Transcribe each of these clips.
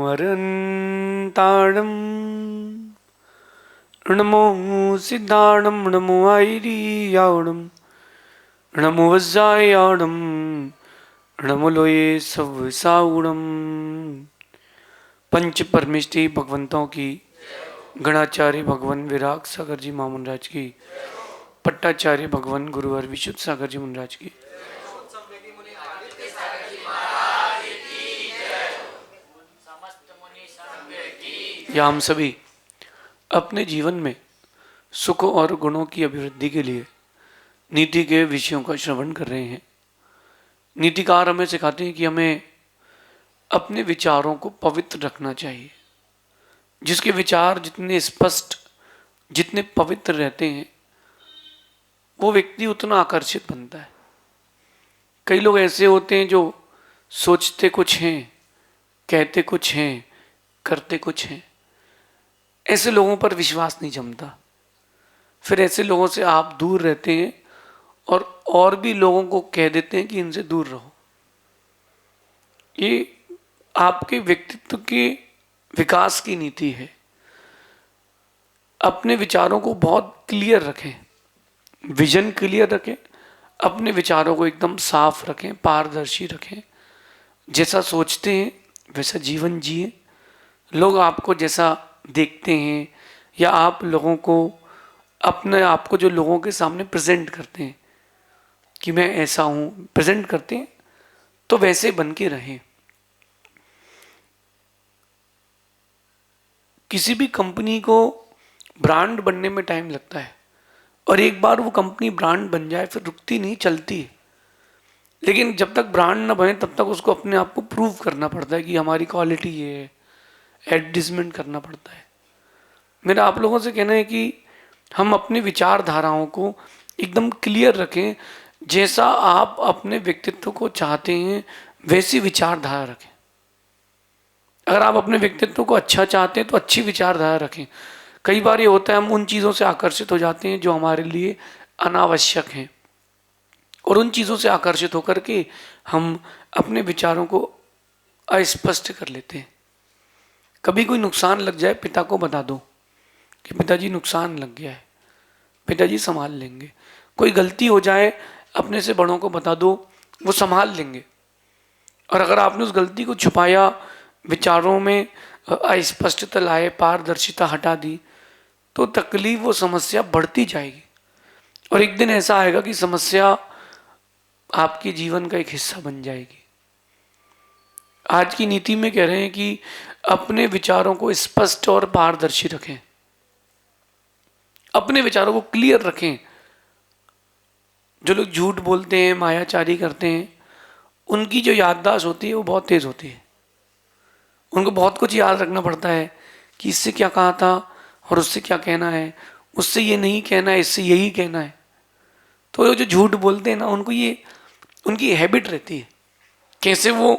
अरन्ताणं नमो सिद्धाणं नमो आयर्याणं नमो वज्रायाणं नमो लोये सवसाउणं। पंच परमेष्टि भगवंतों की, गणाचार्य भगवान विराग सागर जी महामुनराज की, पट्टाचार्य भगवान गुरुवर विशुद्ध सागर जी मुनराज की, या हम सभी अपने जीवन में सुख और गुणों की अभिवृद्धि के लिए नीति के विषयों का श्रवण कर रहे हैं। नीतिकार हमें सिखाते हैं कि हमें अपने विचारों को पवित्र रखना चाहिए। जिसके विचार जितने स्पष्ट, जितने पवित्र रहते हैं, वो व्यक्ति उतना आकर्षित बनता है। कई लोग ऐसे होते हैं जो सोचते कुछ हैं, कहते कुछ हैं, करते कुछ हैं। ऐसे लोगों पर विश्वास नहीं जमता। फिर ऐसे लोगों से आप दूर रहते हैं और भी लोगों को कह देते हैं कि इनसे दूर रहो। ये आपके व्यक्तित्व के विकास की नीति है। अपने विचारों को बहुत क्लियर रखें, विजन क्लियर रखें, अपने विचारों को एकदम साफ रखें, पारदर्शी रखें। जैसा सोचते हैं वैसा जीवन जिए। लोग आपको जैसा देखते हैं या आप लोगों को, अपने आप को जो लोगों के सामने प्रेजेंट करते हैं कि मैं ऐसा हूं, प्रेजेंट करते हैं, तो वैसे बन के रहें। किसी भी कंपनी को ब्रांड बनने में टाइम लगता है और एक बार वो कंपनी ब्रांड बन जाए फिर रुकती नहीं, चलती है। लेकिन जब तक ब्रांड न बने तब तक उसको अपने आप को प्रूव करना पड़ता है कि हमारी क्वालिटी ये है, एडवर्टीजमेंट करना पड़ता है। मेरा आप लोगों से कहना है कि हम अपनी विचारधाराओं को एकदम क्लियर रखें। जैसा आप अपने व्यक्तित्व को चाहते हैं वैसी विचारधारा रखें। अगर आप अपने व्यक्तित्व को अच्छा चाहते हैं तो अच्छी विचारधारा रखें। कई बार ये होता है हम उन चीज़ों से आकर्षित हो जाते हैं जो हमारे लिए अनावश्यक हैं, और उन चीज़ों से आकर्षित होकर के हम अपने विचारों को अस्पष्ट कर लेते हैं। कभी कोई नुकसान लग जाए, पिता को बता दो कि पिताजी नुकसान लग गया है, पिताजी संभाल लेंगे। कोई गलती हो जाए, अपने से बड़ों को बता दो, वो संभाल लेंगे। और अगर आपने उस गलती को छुपाया, विचारों में अस्पष्टता लाए, पारदर्शिता हटा दी, तो तकलीफ, वो समस्या बढ़ती जाएगी और एक दिन ऐसा आएगा कि समस्या आपके जीवन का एक हिस्सा बन जाएगी। आज की नीति में कह रहे हैं कि अपने विचारों को स्पष्ट और पारदर्शी रखें, अपने विचारों को क्लियर रखें। जो लोग झूठ बोलते हैं, मायाचारी करते हैं, उनकी जो याददाश्त होती है वो बहुत तेज होती है। उनको बहुत कुछ याद रखना पड़ता है कि इससे क्या कहा था और उससे क्या कहना है, उससे ये नहीं कहना है, इससे यही कहना है। तो जो झूठ बोलते हैं ना, उनको ये उनकी हैबिट रहती है, कैसे वो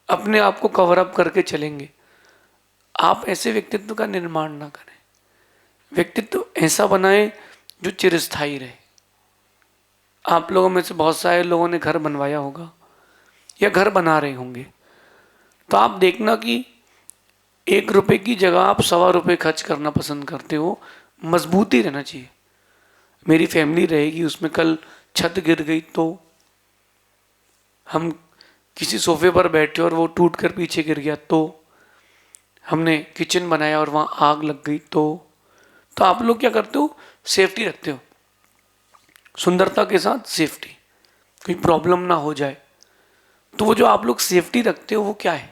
अपने आप को कवर अप करके चलेंगे। आप ऐसे व्यक्तित्व का निर्माण ना करें। व्यक्तित्व ऐसा बनाएं जो चिरस्थायी रहे। आप लोगों में से बहुत सारे लोगों ने घर बनवाया होगा या घर बना रहे होंगे, तो आप देखना कि 1 रुपए की जगह आप 1.25 रुपए खर्च करना पसंद करते हो। मजबूती रहना चाहिए। मेरी फैमिली रहेगी, उसमें कल छत गिर गई तो, हम किसी सोफे पर बैठे और वो टूट कर पीछे गिर गया तो, हमने किचन बनाया और वहाँ आग लग गई तो आप लोग क्या करते हो? सेफ्टी रखते हो। सुंदरता के साथ सेफ्टी, कोई प्रॉब्लम ना हो जाए। तो वो जो आप लोग सेफ्टी रखते हो वो क्या है?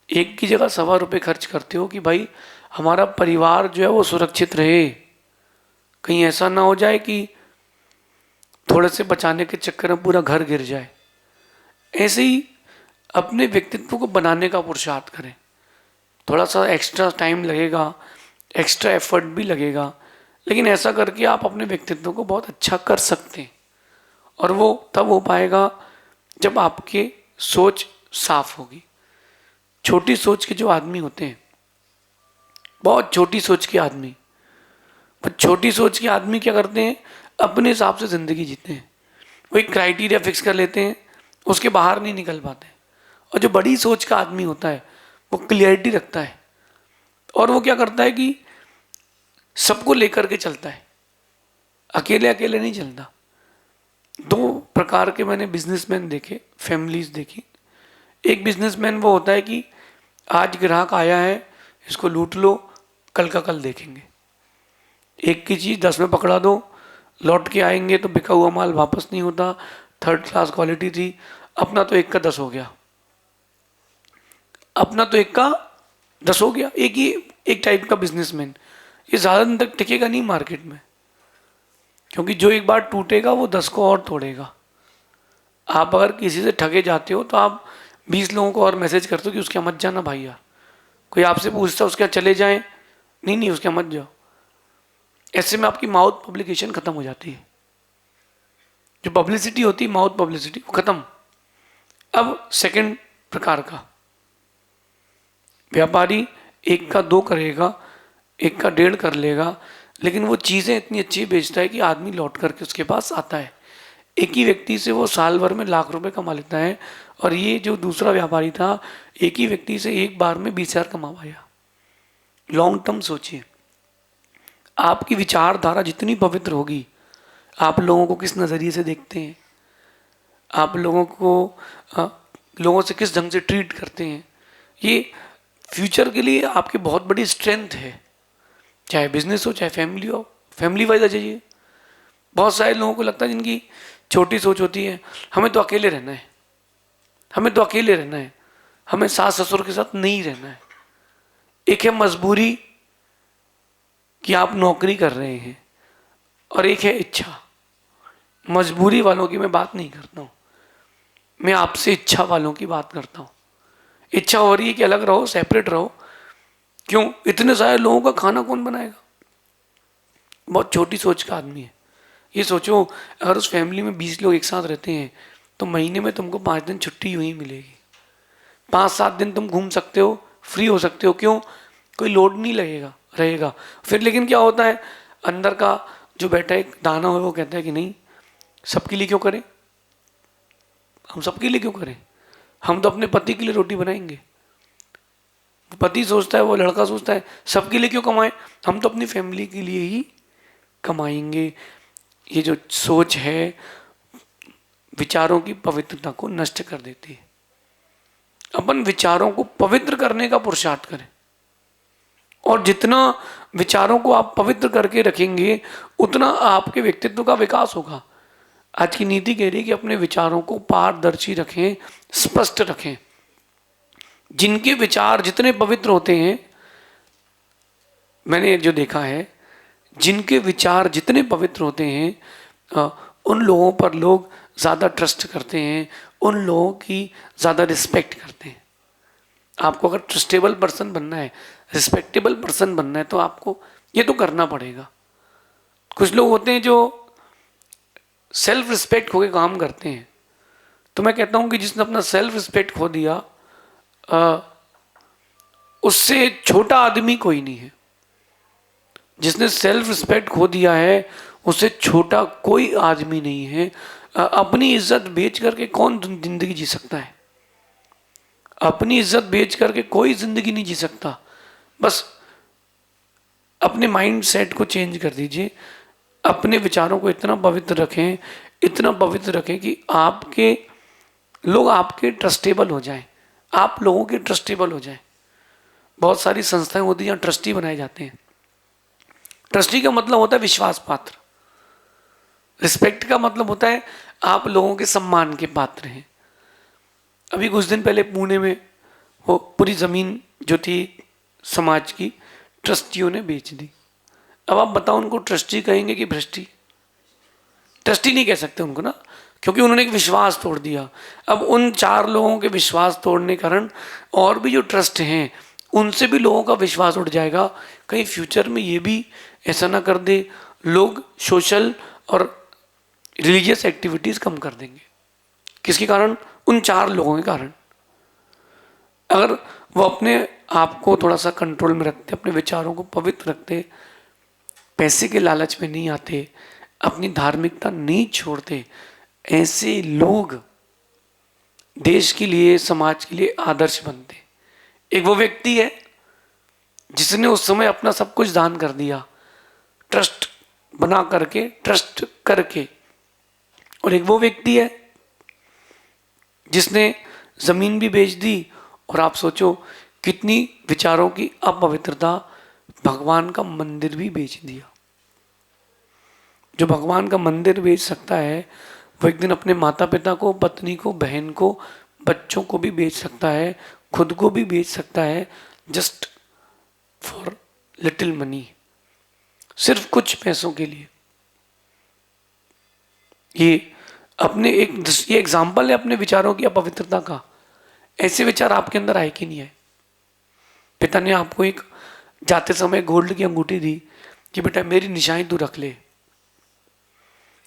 1 की जगह 1.25 रुपए खर्च करते हो कि भाई हमारा परिवार जो है वो सुरक्षित रहे, कहीं ऐसा ना हो जाए कि थोड़े से बचाने के चक्कर में पूरा घर गिर जाए। ऐसे ही अपने व्यक्तित्व को बनाने का पुरुषार्थ करें। थोड़ा सा एक्स्ट्रा टाइम लगेगा, एक्स्ट्रा एफर्ट भी लगेगा, लेकिन ऐसा करके आप अपने व्यक्तित्व को बहुत अच्छा कर सकते हैं। और वो तब हो पाएगा जब आपकी सोच साफ होगी। छोटी सोच के जो आदमी होते हैं, बहुत छोटी सोच के आदमी, पर छोटी सोच के आदमी क्या करते हैं? अपने हिसाब से जिंदगी जीते हैं। वो एक क्राइटेरिया फिक्स कर लेते हैं, उसके बाहर नहीं निकल पाते और जो बड़ी सोच का आदमी होता है वो क्लियरिटी रखता है, और वो क्या करता है कि सबको लेकर के चलता है, अकेले अकेले नहीं चलता। दो प्रकार के मैंने बिजनेसमैन देखे, फैमिलीज देखी। एक बिजनेसमैन वो होता है कि आज ग्राहक आया है, इसको लूट लो, कल का कल देखेंगे। एक की चीज़ 10 में पकड़ा दो, लौट के आएंगे तो बिका हुआ माल वापस नहीं होता, थर्ड क्लास क्वालिटी थी, अपना तो 1 का 10 हो गया, अपना तो 1 का 10 हो गया। एक ही एक टाइप का बिजनेसमैन, ये ज़्यादा दिन तक टिकेगा नहीं मार्केट में, क्योंकि जो एक बार टूटेगा वो 10 को और तोड़ेगा। आप अगर किसी से ठगे जाते हो तो आप 20 लोगों को और मैसेज करते हो कि उसके यहाँ मत जाना भाई यार, कोई आपसे पूछता उसके यहाँ चले जाएं, नहीं नहीं उसके यहाँ मत जाओ। ऐसे में आपकी माउथ पब्लिकेशन खत्म हो जाती है, जो पब्लिसिटी होती है माउथ पब्लिसिटी वो खत्म। अब सेकंड प्रकार का व्यापारी 1 का 2 करेगा, 1 का 1.5 कर लेगा, लेकिन वो चीज़ें इतनी अच्छी बेचता है कि आदमी लौट करके उसके पास आता है। एक ही व्यक्ति से वो साल भर में लाख रुपए कमा लेता है, और ये जो दूसरा व्यापारी था एक ही व्यक्ति से एक बार में 20,000 कमा पाया। लॉन्ग टर्म सोचिए, आपकी विचारधारा जितनी पवित्र होगी, आप लोगों को किस नज़रिए से देखते हैं, आप लोगों को लोगों से किस ढंग से ट्रीट करते हैं, ये फ्यूचर के लिए आपकी बहुत बड़ी स्ट्रेंथ है। चाहे बिजनेस हो चाहे फैमिली हो, फैमिली वाइज आ जाइए। बहुत सारे लोगों को लगता है जिनकी छोटी सोच होती है, हमें तो अकेले रहना है, हमें तो अकेले रहना है, हमें सास ससुर के साथ नहीं रहना है। एक है मजबूरी कि आप नौकरी कर रहे हैं, और एक है इच्छा। मजबूरी वालों की मैं बात नहीं करता हूँ, मैं आपसे इच्छा वालों की बात करता हूँ। इच्छा हो रही है कि अलग रहो, सेपरेट रहो, क्यों? इतने सारे लोगों का खाना कौन बनाएगा? बहुत छोटी सोच का आदमी है। ये सोचो, अगर उस फैमिली में 20 लोग एक साथ रहते हैं तो महीने में तुमको 5 दिन छुट्टी यूं ही मिलेगी, 5-7 दिन तुम घूम सकते हो, फ्री हो सकते हो, क्यों? कोई लोड नहीं लगेगा रहेगा। फिर लेकिन क्या होता है, अंदर का जो बैठा एक दाना है वो कहता है कि नहीं, सबके लिए क्यों करें, हम सबके लिए क्यों करें, हम तो अपने पति के लिए रोटी बनाएंगे। पति सोचता है, वो लड़का सोचता है सबके लिए क्यों कमाएं, हम तो अपनी फैमिली के लिए ही कमाएंगे। ये जो सोच है विचारों की पवित्रता को नष्ट कर देती है। अपन विचारों को पवित्र करने का पुरुषार्थ करें, और जितना विचारों को आप पवित्र करके रखेंगे उतना आपके व्यक्तित्व का विकास होगा। आज की नीति कह रही है कि अपने विचारों को पारदर्शी रखें, स्पष्ट रखें। जिनके विचार जितने पवित्र होते हैं, मैंने जो देखा है, जिनके विचार जितने पवित्र होते हैं उन लोगों पर लोग ज़्यादा ट्रस्ट करते हैं, उन लोगों की ज़्यादा रिस्पेक्ट करते हैं। आपको अगर ट्रस्टेबल पर्सन बनना है, रिस्पेक्टेबल पर्सन बनना है, तो आपको ये तो करना पड़ेगा। कुछ लोग होते हैं जो सेल्फ रिस्पेक्ट खो के काम करते हैं, तो मैं कहता हूँ कि जिसने अपना सेल्फ रिस्पेक्ट खो दिया उससे छोटा आदमी कोई नहीं है। जिसने सेल्फ रिस्पेक्ट खो दिया है उससे छोटा कोई आदमी नहीं है। अपनी इज्जत बेच करके कौन जिंदगी जी सकता है? अपनी इज्जत बेच करके कोई जिंदगी नहीं जी सकता। बस अपने माइंड सेट को चेंज कर दीजिए, अपने विचारों को इतना पवित्र रखें, इतना पवित्र रखें कि आपके लोग आपके ट्रस्टेबल हो जाएं, आप लोगों के ट्रस्टेबल हो जाएं। बहुत सारी संस्थाएं होती हैं जहाँ ट्रस्टी बनाए जाते हैं। ट्रस्टी का मतलब होता है विश्वास पात्र। रिस्पेक्ट का मतलब होता है आप लोगों के सम्मान के पात्र हैं। अभी कुछ दिन पहले पुणे में वो पूरी ज़मीन जो थी समाज की ट्रस्टियों ने बेच दी। अब आप बताओ, उनको ट्रस्टी कहेंगे कि भ्रष्टी? ट्रस्टी नहीं कह सकते उनको ना, क्योंकि उन्होंने एक विश्वास तोड़ दिया। अब उन 4 लोगों के विश्वास तोड़ने के कारण और भी जो ट्रस्ट हैं उनसे भी लोगों का विश्वास उठ जाएगा। कहीं फ्यूचर में ये भी ऐसा ना कर दे, लोग सोशल और रिलीजियस एक्टिविटीज़ कम कर देंगे। किसके कारण? उन 4 लोगों के कारण। अगर वो अपने आप को थोड़ा सा कंट्रोल में रखते, अपने विचारों को पवित्र रखते, पैसे के लालच में नहीं आते, अपनी धार्मिकता नहीं छोड़ते, ऐसे लोग देश के लिए, समाज के लिए आदर्श बनते हैं। एक वो व्यक्ति है जिसने उस समय अपना सब कुछ दान कर दिया, ट्रस्ट बना करके, ट्रस्ट करके। और एक वो व्यक्ति है जिसने जमीन भी बेच दी। और आप सोचो कितनी विचारों की अपवित्रता, भगवान का मंदिर भी बेच दिया। जो भगवान का मंदिर बेच सकता है वो एक दिन अपने माता पिता को, पत्नी को, बहन को, बच्चों को भी बेच सकता है, खुद को भी बेच सकता है, जस्ट फॉर लिटिल मनी, सिर्फ कुछ पैसों के लिए। ये एग्जाम्पल है अपने विचारों की अपवित्रता का। ऐसे विचार आपके अंदर आए कि नहीं आए? पिता ने आपको एक जाते समय गोल्ड की अंगूठी दी कि बेटा मेरी निशानी तू रख ले,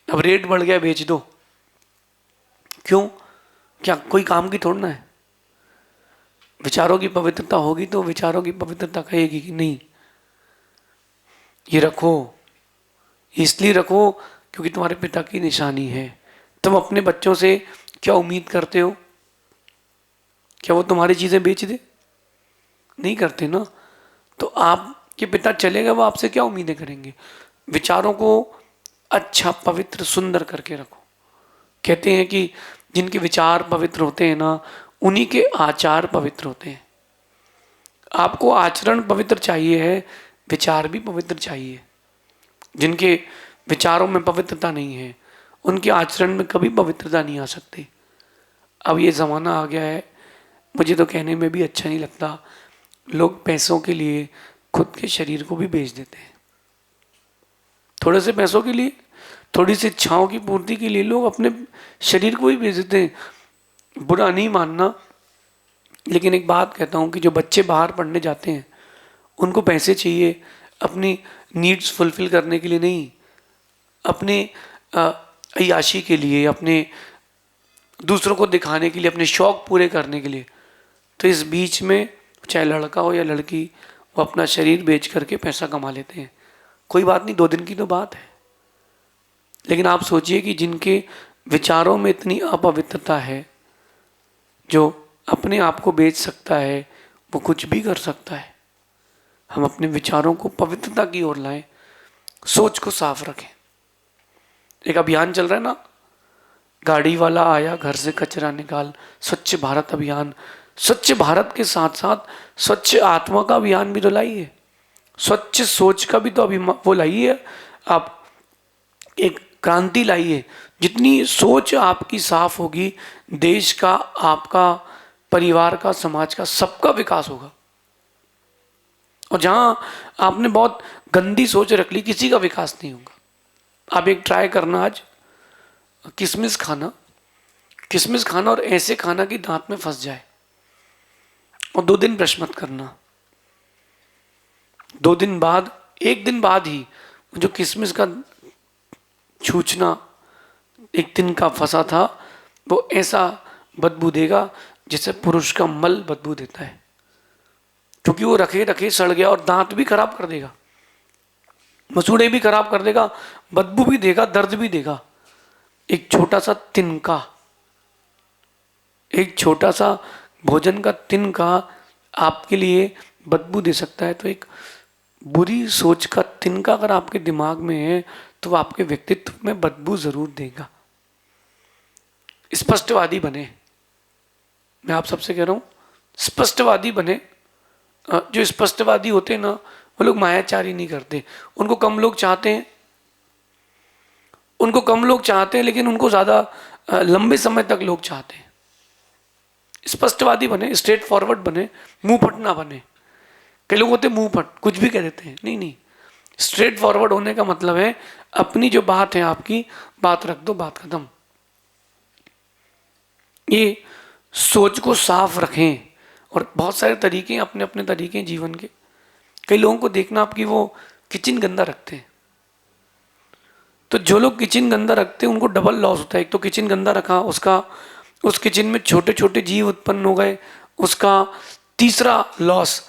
अब रेट बढ़ गया बेच दो। क्यों? क्या कोई काम की थोड़ा ना है? विचारों की पवित्रता होगी तो विचारों की पवित्रता कहेगी कि नहीं ये रखो, इसलिए रखो क्योंकि तुम्हारे पिता की निशानी है। तुम अपने बच्चों से क्या उम्मीद करते हो? क्या वो तुम्हारी चीजें बेच दे? नहीं करते ना। तो आपके पिता चले गए, वो आपसे क्या उम्मीदें करेंगे? विचारों को अच्छा, पवित्र, सुंदर करके रखो। कहते हैं कि जिनके विचार पवित्र होते हैं ना, उन्हीं के आचार पवित्र होते हैं। आपको आचरण पवित्र चाहिए है, विचार भी पवित्र चाहिए। जिनके विचारों में पवित्रता नहीं है, उनके आचरण में कभी पवित्रता नहीं आ सकती। अब ये ज़माना आ गया है, मुझे तो कहने में भी अच्छा नहीं लगता, लोग पैसों के लिए खुद के शरीर को भी बेच देते हैं। थोड़े से पैसों के लिए, थोड़ी सी इच्छाओं की पूर्ति के लिए लोग अपने शरीर को भी बेच देते हैं। बुरा नहीं मानना, लेकिन एक बात कहता हूँ कि जो बच्चे बाहर पढ़ने जाते हैं उनको पैसे चाहिए अपनी नीड्स फुलफिल करने के लिए नहीं, अपने अय्याशी के लिए, अपने दूसरों को दिखाने के लिए, अपने शौक पूरे करने के लिए। तो इस बीच में चाहे लड़का हो या लड़की, वो अपना शरीर बेच करके पैसा कमा लेते हैं। कोई बात नहीं, 2 दिन की तो बात है। लेकिन आप सोचिए कि जिनके विचारों में इतनी अपवित्रता है, जो अपने आप को बेच सकता है, वो कुछ भी कर सकता है। हम अपने विचारों को पवित्रता की ओर लाएं, सोच को साफ रखें। एक अभियान चल रहा है ना, गाड़ी वाला आया घर से कचरा निकाल, स्वच्छ भारत अभियान। स्वच्छ भारत के साथ साथ स्वच्छ आत्मा का अभियान भी तो लाइए, स्वच्छ सोच का भी तो अभिमान वो लाइए। आप एक क्रांति लाइए। जितनी सोच आपकी साफ होगी, देश का, आपका, परिवार का, समाज का, सबका विकास होगा। और जहां आपने बहुत गंदी सोच रख ली, किसी का विकास नहीं होगा। आप एक ट्राई करना, आज किशमिश खाना, किशमिश खाना, और ऐसे खाना कि दांत में फंस जाए, और 2 दिन ब्रश मत करना। 2 दिन बाद, 1 दिन बाद ही जो किशमिश का छूचना एक दिन का फंसा था, वो ऐसा बदबू देगा जैसे पुरुष का मल बदबू देता है, क्योंकि वो रखे रखे सड़ गया, और दांत भी खराब कर देगा, मसूड़े भी खराब कर देगा, बदबू भी देगा, दर्द भी देगा। एक छोटा सा तिनका, एक छोटा सा भोजन का तिनका आपके लिए बदबू दे सकता है। तो एक बुरी सोच का तिनका अगर आपके दिमाग में है, तो वो आपके व्यक्तित्व में बदबू जरूर देगा। स्पष्टवादी बने, मैं आप सबसे कह रहा हूं, स्पष्टवादी बने। जो स्पष्टवादी होते हैं ना, वो लोग मायाचारी नहीं करते। उनको कम लोग चाहते हैं, उनको कम लोग चाहते हैं, लेकिन उनको ज्यादा लंबे समय तक लोग चाहते हैं। स्पष्टवादी बने, स्ट्रेट फॉरवर्ड बने, मुंह फट ना बने। कई लोग होते मुंह फट, कुछ भी कह देते हैं। नहीं नहीं, स्ट्रेट फॉरवर्ड होने का मतलब है अपनी जो बात है, आपकी बात रख दो, बात खत्म। ये सोच को साफ रखें। और बहुत सारे तरीके, अपने अपने तरीके जीवन के। कई लोगों को देखना आपकी, वो किचन गंदा रखते हैं। तो जो लोग किचन गंदा रखते हैं उनको डबल लॉस होता है। एक तो किचन गंदा रखा, उसका, उस किचन में छोटे छोटे जीव उत्पन्न हो गए, उसका तीसरा लॉस,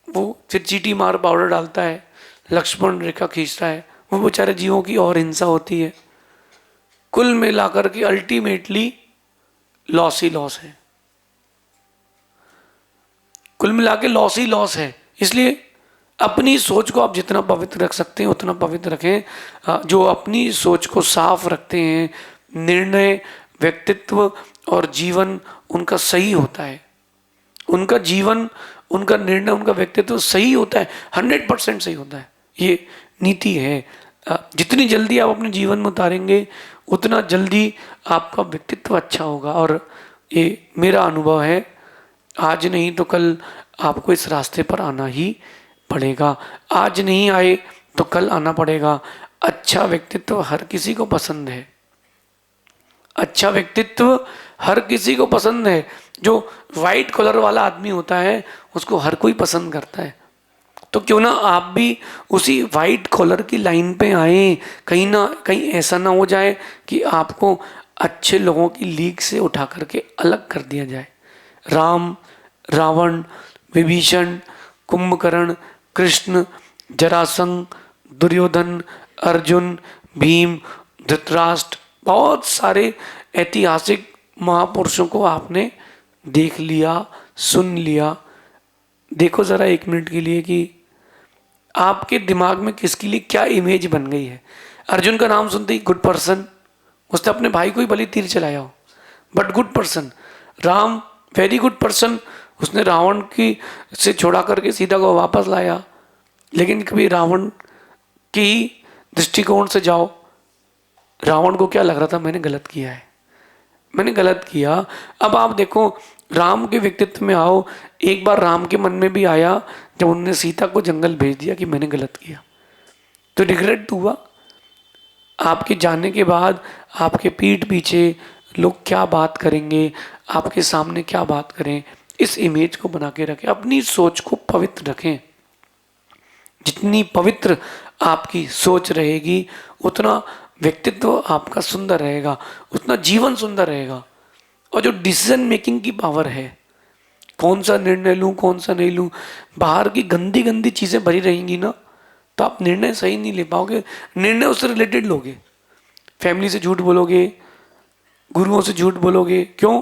वो फिर चीटी मार पाउडर डालता है, लक्ष्मण रेखा खींचता है, वो बेचारे जीवों की और हिंसा होती है। कुल मिलाकर के अल्टीमेटली लॉस ही लॉस है, कुल मिला के लॉस ही लॉस है। इसलिए अपनी सोच को आप जितना पवित्र रख सकते हैं उतना पवित्र रखें। जो अपनी सोच को साफ रखते हैं, निर्णय, व्यक्तित्व और जीवन उनका सही होता है, उनका जीवन, उनका निर्णय, उनका व्यक्तित्व सही होता है, 100% सही होता है। ये नीति है। जितनी जल्दी आप अपने जीवन में उतारेंगे उतना जल्दी आपका व्यक्तित्व अच्छा होगा। और ये मेरा अनुभव है, आज नहीं तो कल आपको इस रास्ते पर आना ही पड़ेगा। आज नहीं आए तो कल आना पड़ेगा। अच्छा व्यक्तित्व हर किसी को पसंद है, अच्छा व्यक्तित्व हर किसी को पसंद है। जो वाइट कॉलर वाला आदमी होता है उसको हर कोई पसंद करता है। तो क्यों ना आप भी उसी वाइट कॉलर की लाइन पे आए। कहीं ना कहीं ऐसा ना हो जाए कि आपको अच्छे लोगों की लीग से उठा करके अलग कर दिया जाए। राम, रावण, विभीषण, कुंभकर्ण, कृष्ण, जरासंध, दुर्योधन, अर्जुन, भीम, धृतराष्ट्र, बहुत सारे ऐतिहासिक महापुरुषों को आपने देख लिया, सुन लिया। देखो ज़रा 1 मिनट के लिए कि आपके दिमाग में किसके लिए क्या इमेज बन गई है। अर्जुन का नाम सुनते ही गुड पर्सन, उसने अपने भाई को ही भले तीर चलाया हो but good person. Ram, very good person, उसने रावण की से छोड़ा करके सीता को वापस लाया। लेकिन कभी रावण की दृष्टिकोण से जाओ, रावण को क्या लग रहा था, मैंने गलत किया है, मैंने गलत किया। अब आप देखो राम के व्यक्तित्व में आओ। एक बार राम के मन में भी आया जब उन्होंने सीता को जंगल भेज दिया कि मैंने गलत किया, तो रिग्रेट हुआ। आपके जाने के बाद आपके पीठ पीछे लोग क्या बात करेंगे, आपके सामने क्या बात करें, इस इमेज को बना के रखें। अपनी सोच को पवित्र रखें। जितनी पवित्र आपकी सोच रहेगी उतना व्यक्तित्व आपका सुंदर रहेगा, उतना जीवन सुंदर रहेगा। और जो डिसीजन मेकिंग की पावर है, कौन सा निर्णय लूँ कौन सा नहीं लूँ, बाहर की गंदी गंदी चीज़ें भरी रहेंगी ना तो आप निर्णय सही नहीं ले पाओगे। निर्णय उससे रिलेटेड लोगे, फैमिली से झूठ बोलोगे, गुरुओं से झूठ बोलोगे। क्यों?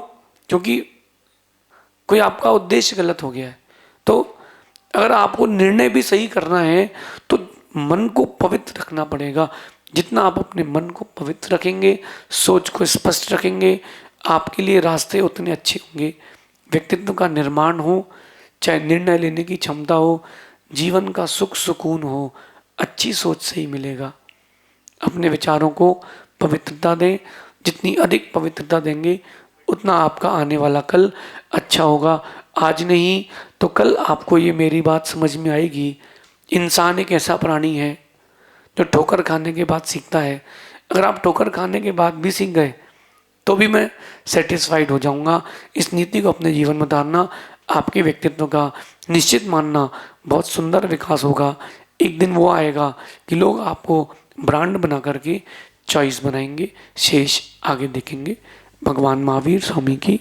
क्योंकि कोई आपका उद्देश्य गलत हो गया है। तो अगर आपको निर्णय भी सही करना है तो मन को पवित्र रखना पड़ेगा। जितना आप अपने मन को पवित्र रखेंगे, सोच को स्पष्ट रखेंगे, आपके लिए रास्ते उतने अच्छे होंगे। व्यक्तित्व का निर्माण हो, चाहे निर्णय लेने की क्षमता हो, जीवन का सुख सुकून हो, अच्छी सोच से ही मिलेगा। अपने विचारों को पवित्रता दें। जितनी अधिक पवित्रता देंगे उतना आपका आने वाला कल अच्छा होगा। आज नहीं तो कल आपको ये मेरी बात समझ में आएगी। इंसान एक ऐसा प्राणी है जो ठोकर खाने के बाद सीखता है। अगर आप ठोकर खाने के बाद भी सीख गए तो भी मैं सेटिस्फाइड हो जाऊंगा। इस नीति को अपने जीवन में उतारना, आपके व्यक्तित्व का निश्चित मानना बहुत सुंदर विकास होगा। एक दिन वो आएगा कि लोग आपको ब्रांड बना करके चॉइस बनाएंगे। शेष आगे देखेंगे। भगवान महावीर स्वामी की